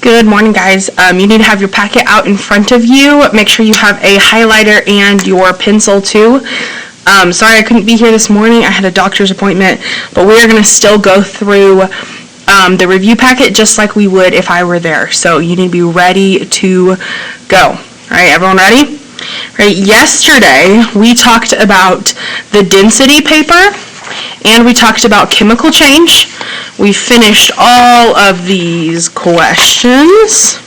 Good morning, guys. You need to have your packet out in front of you. Make sure you have a highlighter and your pencil too. Sorry I couldn't be here this morning. I had a doctor's appointment, but we are going to still go through the review packet just like we would if I were there. So you need to be ready to go. All right, everyone ready? All right, yesterday we talked about the density paper and we talked about chemical change. We finished all of these questions.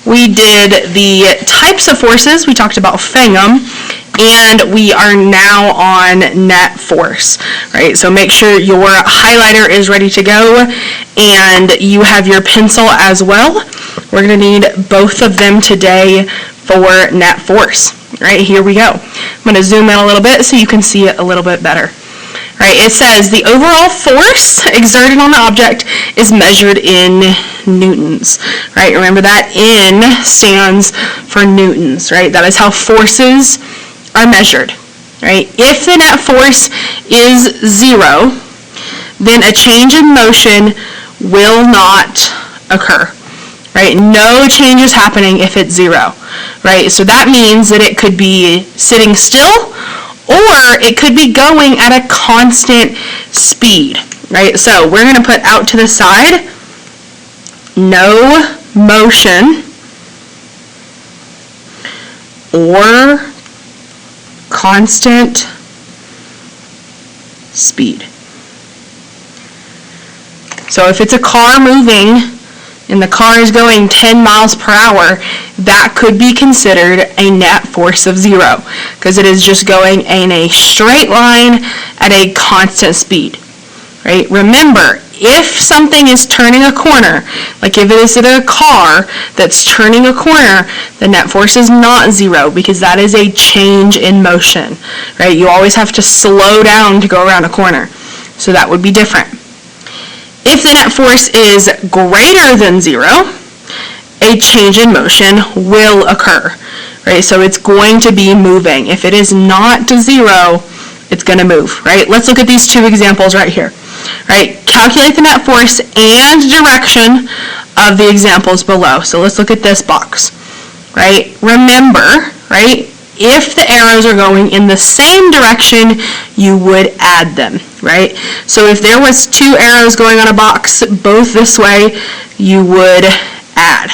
We did the types of forces. We talked about Fang'em, and we are now on net force, right? So make sure your highlighter is ready to go, and you have your pencil as well. We're going to need both of them today for net force. Right, here we go. I'm going to zoom in a little bit so you can see it a little bit better. Right, it says the overall force exerted on the object is measured in newtons. Right, remember that N stands for newtons. Right, that is how forces are measured. Right, if the net force is 0, then a change in motion will not occur. Right, no change is happening if it's 0. Right, so that means that it could be sitting still, or it could be going at a constant speed, right? So we're going to put out to the side, no motion or constant speed. So if it's a car moving and the car is going 10 miles per hour, that could be considered a net force of 0 because it is just going in a straight line at a constant speed. Right? Remember, if something is turning a corner, like if it is a car that's turning a corner, the net force is not 0 because that is a change in motion. Right? You always have to slow down to go around a corner. So that would be different. If the net force is greater than 0, a change in motion will occur, right? So it's going to be moving. If it is not to 0, it's going to move, right? Let's look at these two examples right here, right? Calculate the net force and direction of the examples below. So let's look at this box, right? Remember, right? If the arrows are going in the same direction, you would add them, right? So if there was 2 arrows going on a box, both this way, you would add,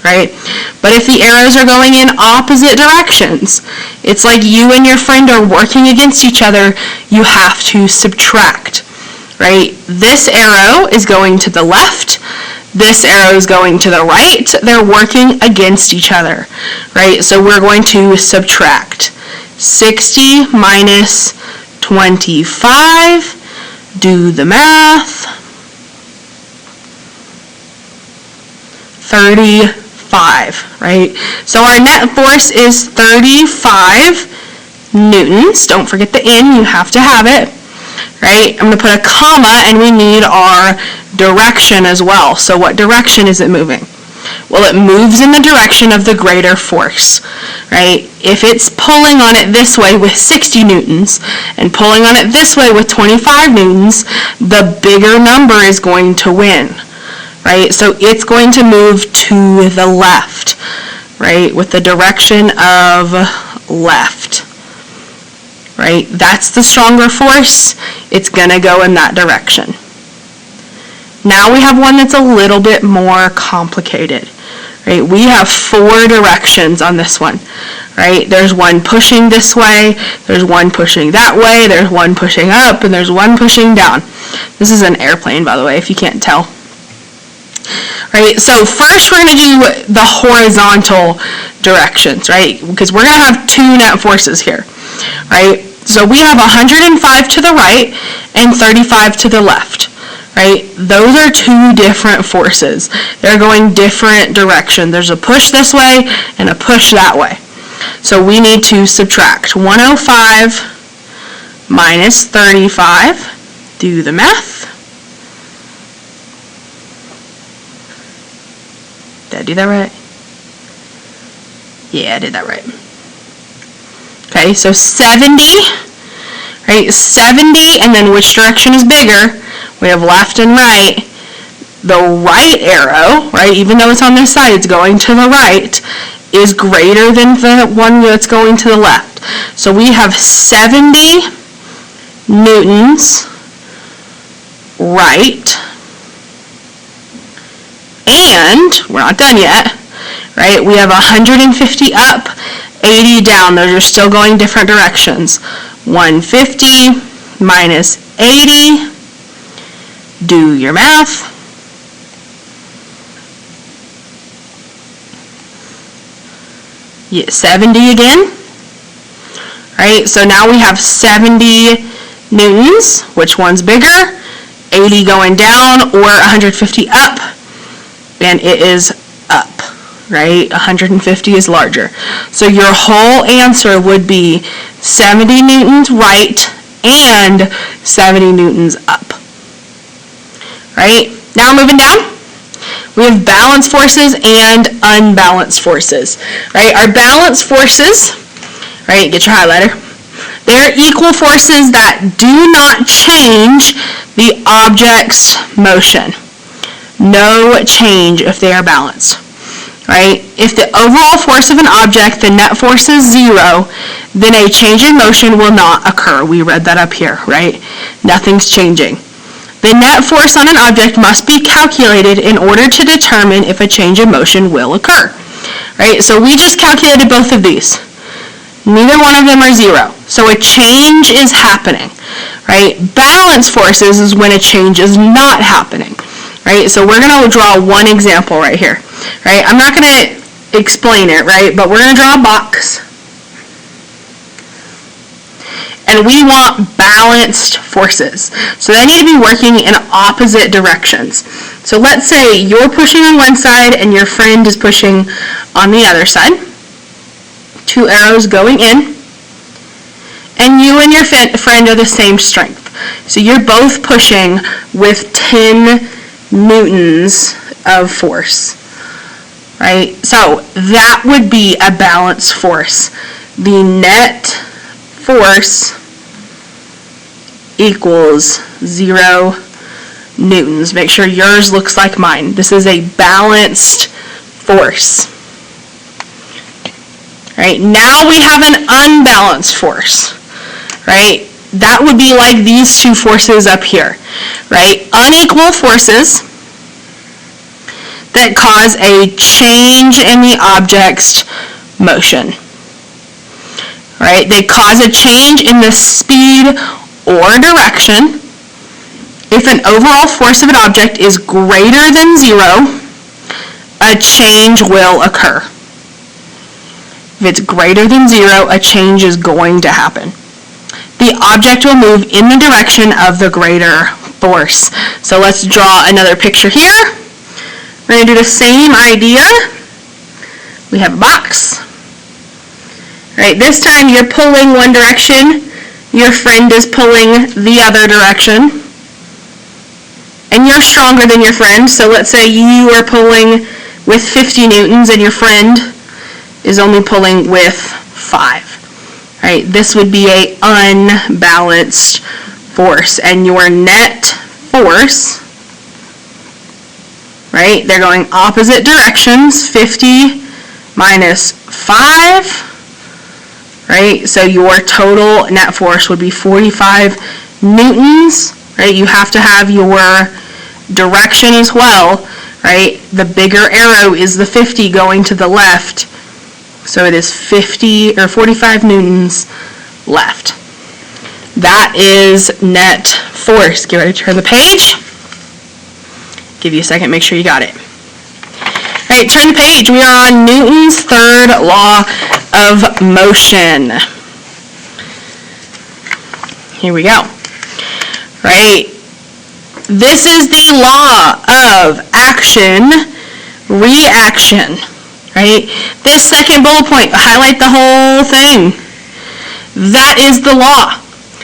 right? But if the arrows are going in opposite directions, it's like you and your friend are working against each other, you have to subtract, right? This arrow is going to the left, this arrow is going to the right. They're working against each other, right? So we're going to subtract 60 minus 25. Do the math. 35, right? So our net force is 35 newtons. Don't forget the N. You have to have it. Right? I'm going to put a comma, and we need our direction as well. So what direction is it moving? Well, it moves in the direction of the greater force, right? If it's pulling on it this way with 60 newtons and pulling on it this way with 25 newtons, the bigger number is going to win, right? So it's going to move to the left, right, with the direction of left. Right? That's the stronger force. It's going to go in that direction. Now we have one that's a little bit more complicated. Right? We have 4 directions on this one. Right? There's one pushing this way, there's one pushing that way, there's one pushing up, and there's one pushing down. This is an airplane, by the way, if you can't tell. Right? So first we're going to do the horizontal directions, right? Because we're going to have 2 net forces here. Right? So we have 105 to the right and 35 to the left. Right? Those are 2 different forces. They're going different directions. There's a push this way and a push that way. So we need to subtract 105 minus 35. Do the math. Did I do that right? Yeah, I did that right. Okay, so 70, right, 70, and then which direction is bigger? We have left and right. the right arrow, right, even though it's on this side, it's going to the right, is greater than the one that's going to the left. So we have 70 newtons right, and we're not done yet, right? We have 150 up, 80 down. Those are still going different directions. 150 minus 80, do your math. Yeah, 70 again, right? So now we have 70 newtons. Which one's bigger? 80 going down or 150 up? And it is up, right? 150 is larger. So your whole answer would be 70 newtons right and 70 newtons up, right? Now we're moving down. We have balanced forces and unbalanced forces, right? Our balanced forces, right, get your highlighter. They're equal forces that do not change the object's motion. No change if they are balanced, right? If the overall force of an object, the net force is 0, then a change in motion will not occur. We read that up here, right? Nothing's changing. The net force on an object must be calculated in order to determine if a change in motion will occur, right? So we just calculated both of these. Neither one of them are 0. So a change is happening, right? Balanced forces is when a change is not happening, right? So we're going to draw one example right here, right? I'm not going to explain it, right? But we're going to draw a box. And we want balanced forces. So they need to be working in opposite directions. So let's say you're pushing on one side and your friend is pushing on the other side. 2 arrows going in. And you and your friend are the same strength. So you're both pushing with 10 newtons of force, right? So that would be a balanced force. The net force equals 0 newtons. Make sure yours looks like mine. This is a balanced force. Right? Now we have an unbalanced force. Right? That would be like these two forces up here. Right? Unequal forces that cause a change in the object's motion. Right? They cause a change in the speed or direction. If an overall force of an object is greater than 0, a change will occur. If it's greater than 0, a change is going to happen. The object will move in the direction of the greater force. So let's draw another picture here. We're going to do the same idea. We have a box. Right, this time you're pulling one direction, your friend is pulling the other direction, and you're stronger than your friend. So let's say you are pulling with 50 newtons and your friend is only pulling with 5. Right, this would be an unbalanced force, and your net force, right, they're going opposite directions, 50 minus 5. Right, so your total net force would be 45 newtons, right? You have to have your direction as well, right? The bigger arrow is the 50 going to the left, so it is 50 or 45 newtons left. That is net force. Get ready to turn the page. Give you a second, make sure you got it. All right, turn the page. We are on Newton's third law of motion. Here we go. Right? This is the law of action, reaction. Right? This second bullet point, highlight the whole thing. That is the law.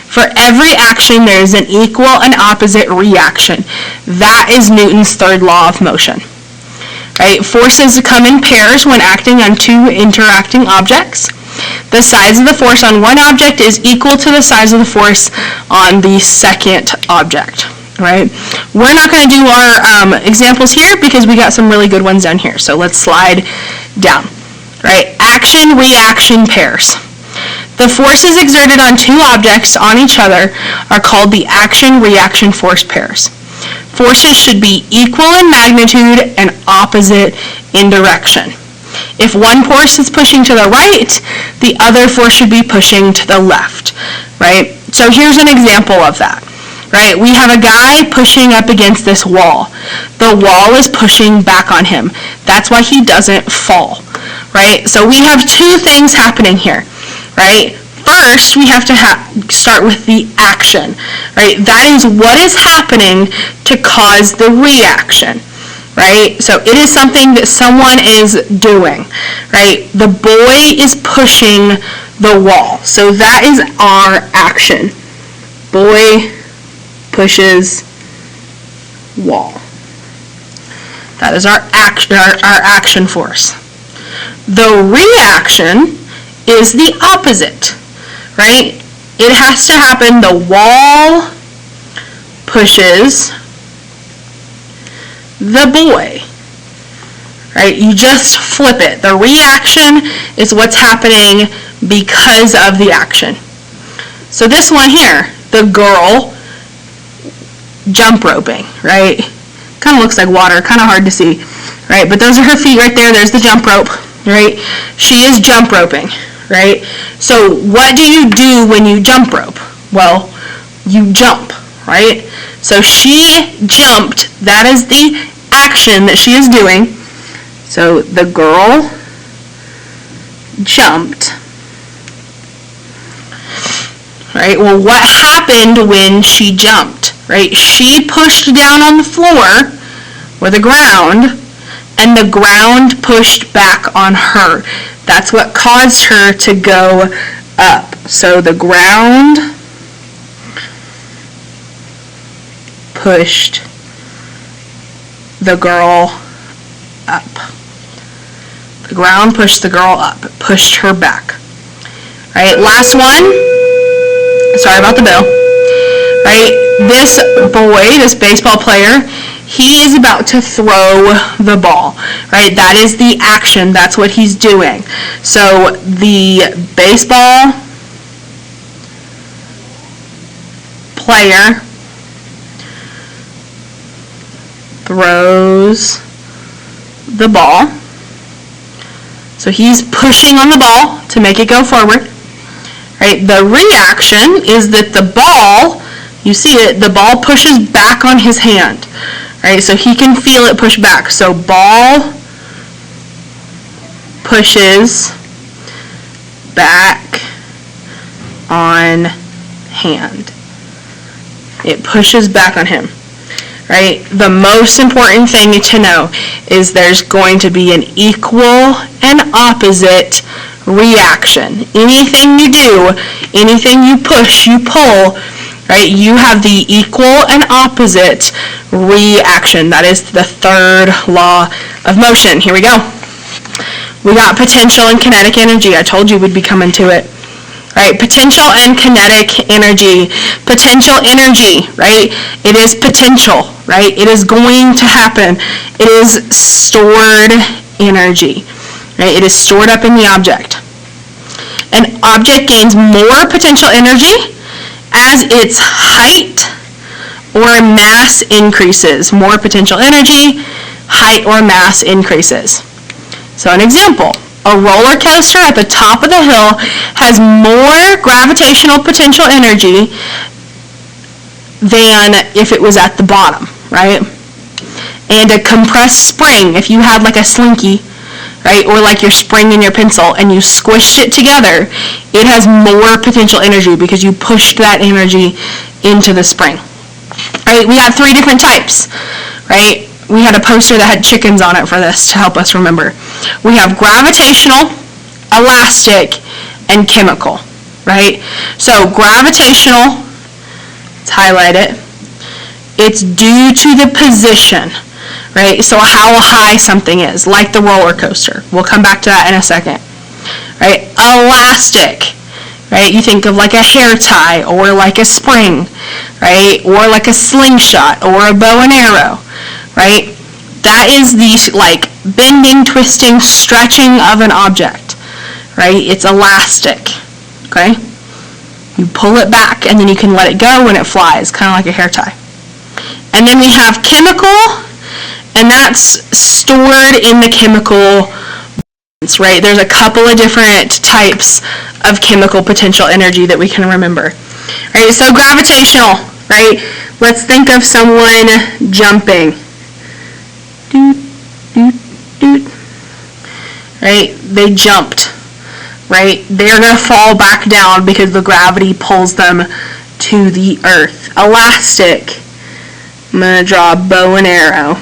For every action, there is an equal and opposite reaction. That is Newton's third law of motion. Right? Forces come in pairs when acting on two interacting objects. The size of the force on one object is equal to the size of the force on the second object. right? We're not going to do our examples here because we got some really good ones down here. So let's slide down, right? Action-reaction pairs. The forces exerted on two objects on each other are called the action-reaction force pairs. Forces should be equal in magnitude and opposite in direction. If one force is pushing to the right, the other force should be pushing to the left, right? So here's an example of that, right? We have a guy pushing up against this wall. The wall is pushing back on him. That's why he doesn't fall, right? So we have two things happening here, right? First, we have to start with the action, right? That is what is happening to cause the reaction, right? So it is something that someone is doing, right? The boy is pushing the wall. So that is our action. Boy pushes wall. That is our action force. The reaction is the opposite, right? It has to happen, the wall pushes the boy, right? You just flip it. The reaction is what's happening because of the action. So this one here, the girl jump roping, right? Kind of looks like water, kind of hard to see, right? But those are her feet right there. There's the jump rope, right? She is jump roping, right? So what do you do when you jump rope? Well, you jump, right? So she jumped. That is the action that she is doing. So the girl jumped. Right? Well, what happened when she jumped? Right? She pushed down on the floor or the ground, and the ground pushed back on her. That's what caused her to go up. So the ground pushed the girl up. The ground pushed the girl up. It pushed her back. Right? Last one. Sorry about the bell. Right? This boy, this baseball player, he is about to throw the ball. Right? That is the action. That's what he's doing. So the baseball player throws the ball. So he's pushing on the ball to make it go forward. Right? The reaction is that the ball, you see it, the ball pushes back on his hand. Right? So he can feel it push back. So ball pushes back on hand. It pushes back on him. Right? The most important thing to know is there's going to be an equal and opposite reaction. Anything you do, anything you push, you pull, right? You have the equal and opposite reaction. That is the third law of motion. Here we go. We got potential and kinetic energy. I told you we'd be coming to it. Right, potential and kinetic energy. Potential energy, right? It is potential, right? It is going to happen. It is stored energy, right? It is stored up in the object. An object gains more potential energy as its height or mass increases. More potential energy, height or mass increases. So an example. A roller coaster at the top of the hill has more gravitational potential energy than if it was at the bottom, right? And a compressed spring, if you had like a slinky, right, or like your spring in your pencil and you squished it together, it has more potential energy because you pushed that energy into the spring. Right? We got 3 different types, right? We had a poster that had chickens on it for this to help us remember. We have gravitational, elastic, and chemical, right? So gravitational, let's highlight it. It's due to the position, right? So how high something is, like the roller coaster. We'll come back to that in a second, right? Elastic, right? You think of like a hair tie or like a spring, right? Or like a slingshot or a bow and arrow, right? That is the like bending, twisting, stretching of an object, right? It's elastic, okay? You pull it back and then you can let it go when it flies, kind of like a hair tie. And then we have chemical, and that's stored in the chemical bonds, right? There's a couple of different types of chemical potential energy that we can remember. Right, so gravitational, right? Let's think of someone jumping. Doot, doot, doot. Right? They jumped. Right? They're going to fall back down because the gravity pulls them to the earth. Elastic. I'm going to draw a bow and arrow.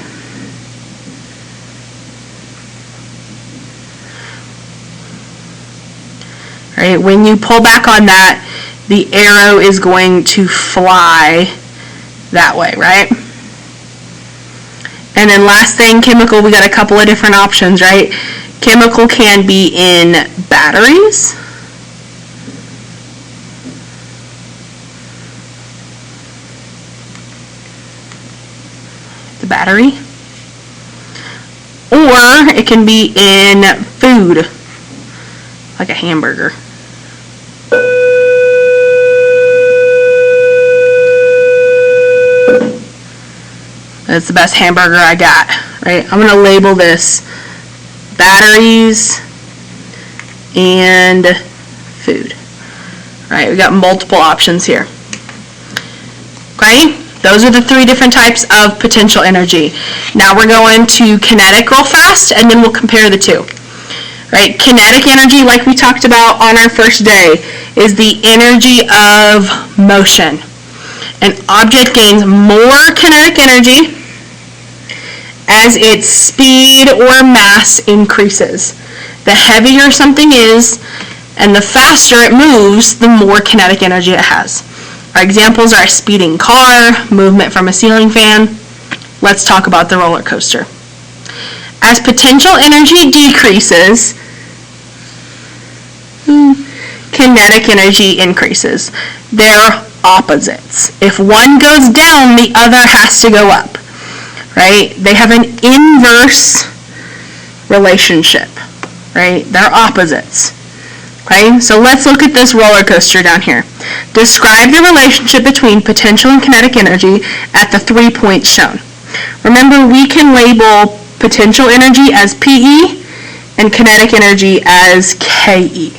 Right? When you pull back on that, the arrow is going to fly that way, right? And then last thing, chemical, we got a couple of different options, right? Chemical can be in batteries. The battery. Or it can be in food, like a hamburger. That's the best hamburger I got, right? I'm going to label this batteries and food. Right, we got multiple options here. Okay, those are the three different types of potential energy. Now we're going to kinetic real fast, and then we'll compare the two. Right, kinetic energy, like we talked about on our first day, is the energy of motion. An object gains more kinetic energy as its speed or mass increases. The heavier something is and the faster it moves, the more kinetic energy it has. Our examples are a speeding car, movement from a ceiling fan. Let's talk about the roller coaster. As potential energy decreases, kinetic energy increases. They're opposites. If one goes down, the other has to go up. Right? They have an inverse relationship. Right? They're opposites. Okay? So let's look at this roller coaster down here. Describe the relationship between potential and kinetic energy at the 3 points shown. Remember, we can label potential energy as PE and kinetic energy as KE.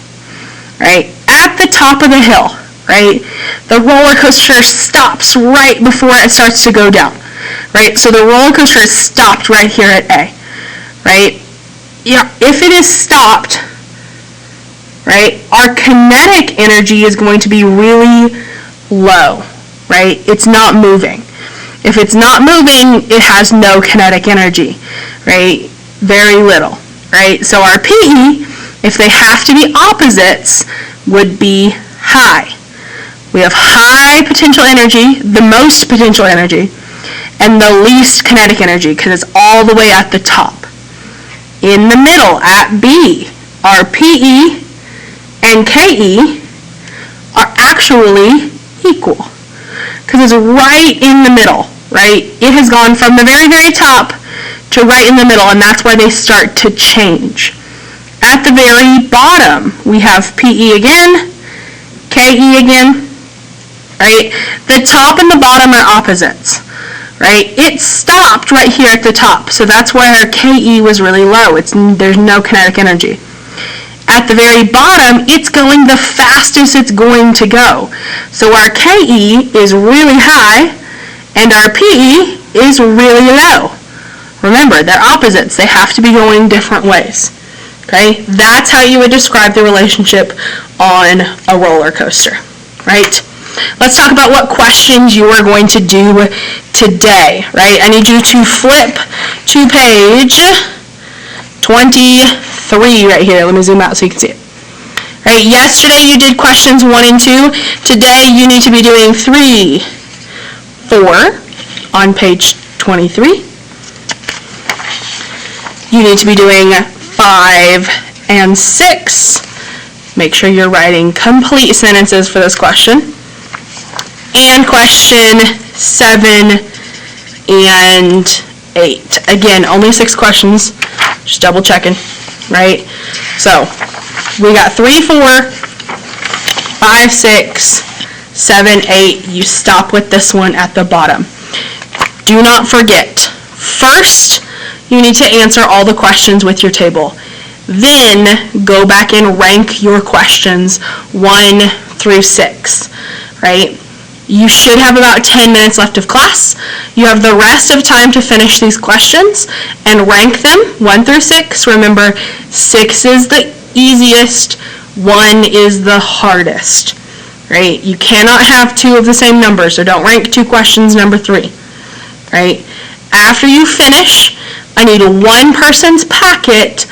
Right? At the top of the hill, right, the roller coaster stops right before it starts to go down. Right? So the roller coaster is stopped right here at A. Right? Yeah, if it is stopped, right, our kinetic energy is going to be really low. Right? It's not moving. If it's not moving, it has no kinetic energy. Right? Very little. Right? So our PE, if they have to be opposites, would be high. We have high potential energy, the most potential energy, and the least kinetic energy because it's all the way at the top. In the middle, at B, our PE and KE are actually equal because it's right in the middle, right? It has gone from the very, very top to right in the middle, and that's why they start to change. At the very bottom, we have PE again, KE again, right? The top and the bottom are opposites, right? It stopped right here at the top, so that's why our KE was really low. There's no kinetic energy. At the very bottom, it's going the fastest it's going to go. So our KE is really high, and our PE is really low. Remember, they're opposites. They have to be going different ways. Okay? That's how you would describe the relationship on a roller coaster, right? Let's talk about what questions you are going to do today, right? I need you to flip to page 23 right here. Let me zoom out so you can see it. Right? Yesterday you did questions 1 and 2. Today you need to be doing 3, 4 on page 23. You need to be doing 5 and 6, Make sure you're writing complete sentences for this question. And question 7 and 8. Again, only 6 questions. Just double checking, right? So we got 3, 4, 5, 6, 7, 8. You stop with this one at the bottom. Do not forget, first, you need to answer all the questions with your table. Then go back and rank your questions 1 through 6, right? You should have about 10 minutes left of class. You have the rest of time to finish these questions and rank them 1 through 6. Remember, 6 is the easiest, 1 is the hardest, right? You cannot have 2 of the same number, so don't rank 2 questions number 3, right? After you finish, I need one person's packet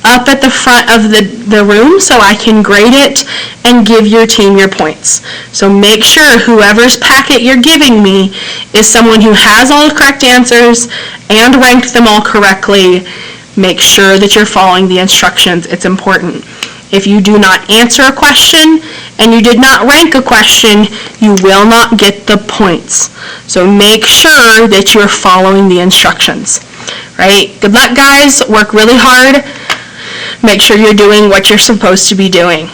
up at the front of the room so I can grade it and give your team your points. So make sure whoever's packet you're giving me is someone who has all the correct answers and ranked them all correctly. Make sure that you're following the instructions. It's important. If you do not answer a question and you did not rank a question, you will not get the points. So make sure that you're following the instructions, right? Good luck, guys. Work really hard. Make sure you're doing what you're supposed to be doing.